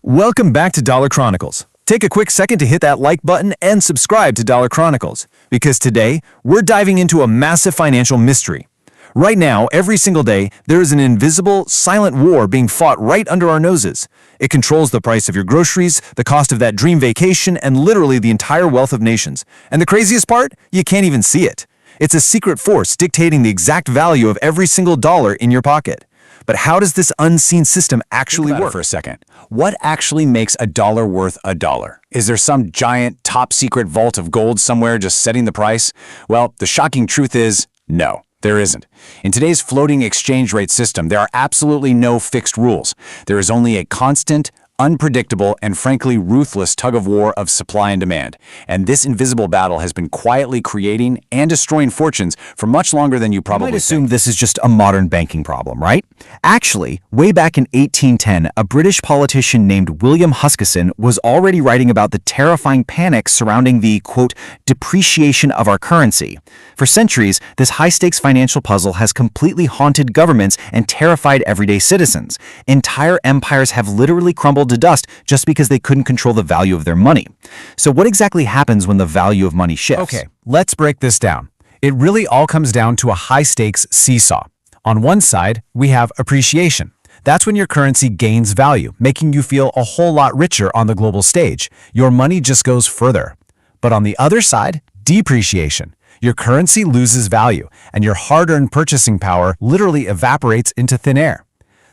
Welcome back to Dollar Chronicles. Take a quick second to hit that like button and subscribe to Dollar Chronicles, because today we're diving into a massive financial mystery. Right now, every single day, there is an invisible, silent war being fought right under our noses. It controls the price of your groceries, the cost of that dream vacation, and literally the entire wealth of nations. And the craziest part? You can't even see it. It's a secret force dictating the exact value of every single dollar in your pocket. But how does this unseen system actually work? For a second. What actually makes a dollar worth a dollar? Is there some giant, top-secret vault of gold somewhere just setting the price? Well, the shocking truth is, no, there isn't. In today's floating exchange rate system, there are absolutely no fixed rules. There is only a constant, unpredictable, and frankly ruthless tug-of-war of supply and demand. And this invisible battle has been quietly creating and destroying fortunes for much longer than you probably might assume this is just a modern banking problem, right? Actually, way back in 1810, a British politician named William Huskisson was already writing about the terrifying panic surrounding the, quote, depreciation of our currency. For centuries, this high-stakes financial puzzle has completely haunted governments and terrified everyday citizens. Entire empires have literally crumbled to dust just because they couldn't control the value of their money. So what exactly happens when the value of money shifts? Okay, let's break this down. It really all comes down to a high-stakes seesaw. On one side, we have appreciation. That's when your currency gains value, making you feel a whole lot richer on the global stage. Your money just goes further. But on the other side, depreciation. Your currency loses value, and your hard-earned purchasing power literally evaporates into thin air.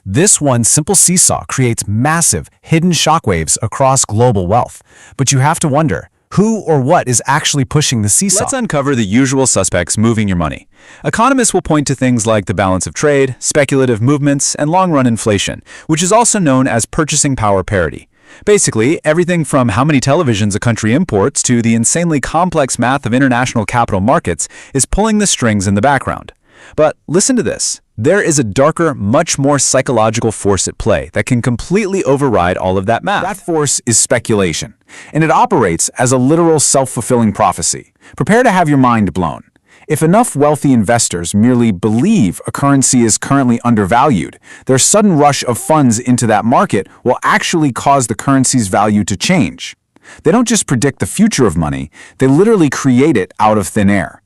This one simple seesaw creates massive, hidden shockwaves across global wealth. But you have to wonder, who or what is actually pushing the seesaw? Let's uncover the usual suspects moving your money. Economists will point to things like the balance of trade, speculative movements, and long-run inflation, which is also known as purchasing power parity. Basically, everything from how many televisions a country imports to the insanely complex math of international capital markets is pulling the strings in the background. But listen to this. There is a darker, much more psychological force at play that can completely override all of that math. That force is speculation, and it operates as a literal self-fulfilling prophecy. Prepare to have your mind blown. If enough wealthy investors merely believe a currency is currently undervalued, their sudden rush of funds into that market will actually cause the currency's value to change. They don't just predict the future of money, they literally create it out of thin air.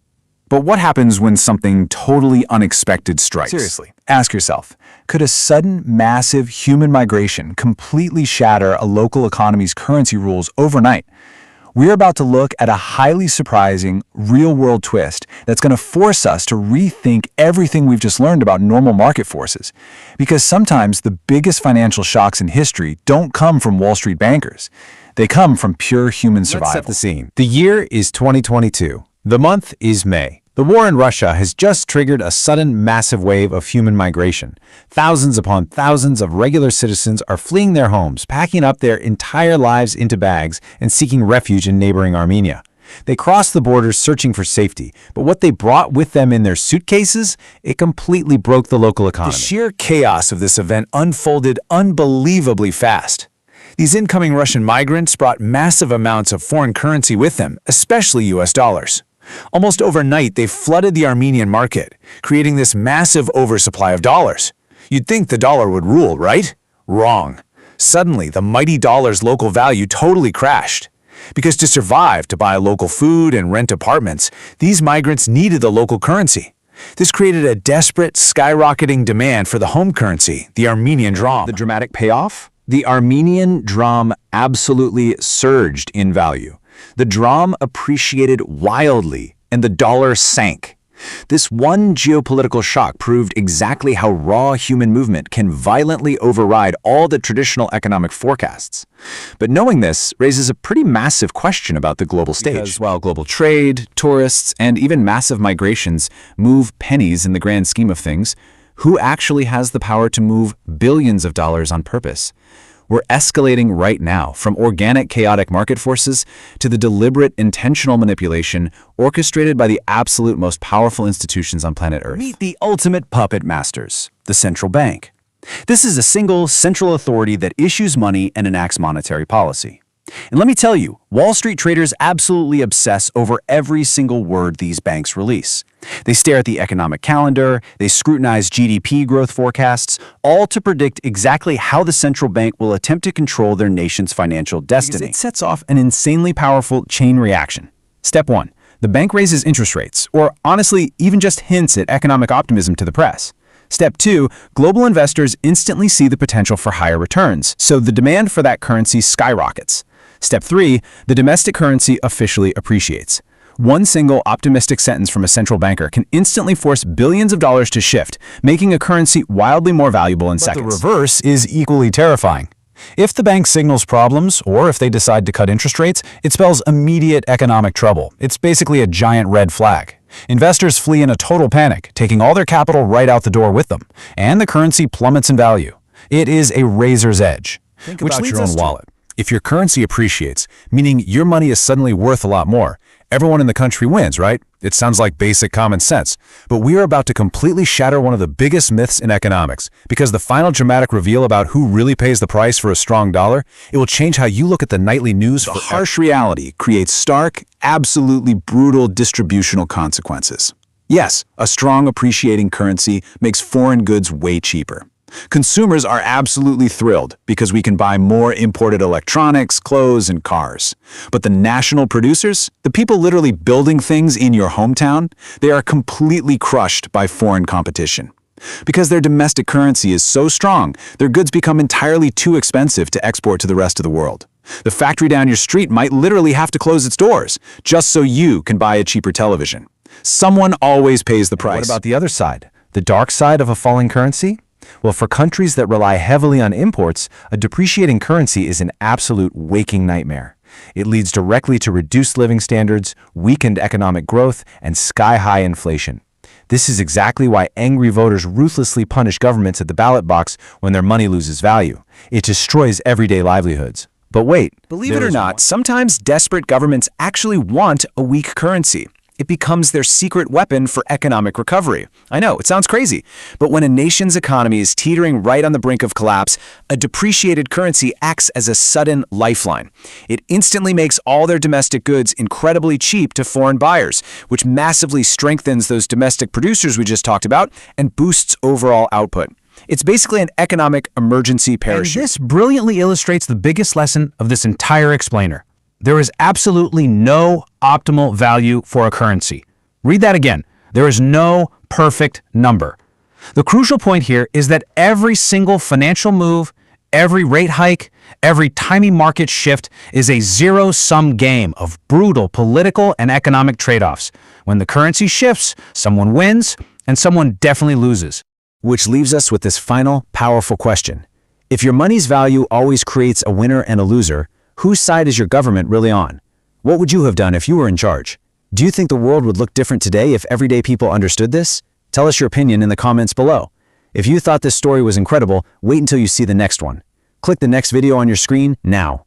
But what happens when something totally unexpected strikes? Seriously, ask yourself, could a sudden, massive human migration completely shatter a local economy's currency rules overnight? We're about to look at a highly surprising, real-world twist that's going to force us to rethink everything we've just learned about normal market forces. Because sometimes the biggest financial shocks in history don't come from Wall Street bankers. They come from pure human survival. Let's set the scene. The year is 2022. The month is May. The war in Russia has just triggered a sudden massive wave of human migration. Thousands upon thousands of regular citizens are fleeing their homes, packing up their entire lives into bags and seeking refuge in neighboring Armenia. They crossed the borders searching for safety, but what they brought with them in their suitcases, it completely broke the local economy. The sheer chaos of this event unfolded unbelievably fast. These incoming Russian migrants brought massive amounts of foreign currency with them, especially US dollars. Almost overnight, they flooded the Armenian market, creating this massive oversupply of dollars. You'd think the dollar would rule, right? Wrong. Suddenly, the mighty dollar's local value totally crashed. Because to survive, to buy local food and rent apartments, these migrants needed the local currency. This created a desperate, skyrocketing demand for the home currency, the Armenian dram. The dramatic payoff? The Armenian dram absolutely surged in value. The dram appreciated wildly, and the dollar sank. This one geopolitical shock proved exactly how raw human movement can violently override all the traditional economic forecasts. But knowing this raises a pretty massive question about the global stage. Because while global trade, tourists, and even massive migrations move pennies in the grand scheme of things, who actually has the power to move billions of dollars on purpose? We're escalating right now from organic, chaotic market forces to the deliberate, intentional manipulation orchestrated by the absolute most powerful institutions on planet Earth. Meet the ultimate puppet masters, the central bank. This is a single, central authority that issues money and enacts monetary policy. And let me tell you, Wall Street traders absolutely obsess over every single word these banks release. They stare at the economic calendar, they scrutinize GDP growth forecasts, all to predict exactly how the central bank will attempt to control their nation's financial destiny. It sets off an insanely powerful chain reaction. Step 1. The bank raises interest rates, or honestly, even just hints at economic optimism to the press. Step 2, global investors instantly see the potential for higher returns, so the demand for that currency skyrockets. Step 3, the domestic currency officially appreciates. One single optimistic sentence from a central banker can instantly force billions of dollars to shift, making a currency wildly more valuable in seconds. The reverse is equally terrifying. If the bank signals problems, or if they decide to cut interest rates, it spells immediate economic trouble. It's basically a giant red flag. Investors flee in a total panic, taking all their capital right out the door with them, and the currency plummets in value. It is a razor's edge. Think about your own wallet. If your currency appreciates, meaning your money is suddenly worth a lot more, everyone in the country wins, right? It sounds like basic common sense, but we are about to completely shatter one of the biggest myths in economics, because the final dramatic reveal about who really pays the price for a strong dollar, it will change how you look at the nightly news. The harsh reality creates stark, absolutely brutal distributional consequences. Yes, a strong appreciating currency makes foreign goods way cheaper. Consumers are absolutely thrilled because we can buy more imported electronics, clothes, and cars. But the national producers, the people literally building things in your hometown, they are completely crushed by foreign competition. Because their domestic currency is so strong, their goods become entirely too expensive to export to the rest of the world. The factory down your street might literally have to close its doors just so you can buy a cheaper television. Someone always pays the price. What about the other side? The dark side of a falling currency? Well, for countries that rely heavily on imports, a depreciating currency is an absolute waking nightmare. It leads directly to reduced living standards, weakened economic growth, and sky-high inflation. This is exactly why angry voters ruthlessly punish governments at the ballot box when their money loses value. It destroys everyday livelihoods. But wait, believe it or not, sometimes desperate governments actually want a weak currency. It becomes their secret weapon for economic recovery. I know, it sounds crazy, but when a nation's economy is teetering right on the brink of collapse, a depreciated currency acts as a sudden lifeline. It instantly makes all their domestic goods incredibly cheap to foreign buyers, which massively strengthens those domestic producers we just talked about and boosts overall output. It's basically an economic emergency parachute. And this brilliantly illustrates the biggest lesson of this entire explainer. There is absolutely no optimal value for a currency. Read that again. There is no perfect number. The crucial point here is that every single financial move, every rate hike, every tiny market shift is a zero-sum game of brutal political and economic trade-offs. When the currency shifts, someone wins and someone definitely loses. Which leaves us with this final, powerful question. If your money's value always creates a winner and a loser, whose side is your government really on? What would you have done if you were in charge? Do you think the world would look different today if everyday people understood this? Tell us your opinion in the comments below. If you thought this story was incredible, wait until you see the next one. Click the next video on your screen now.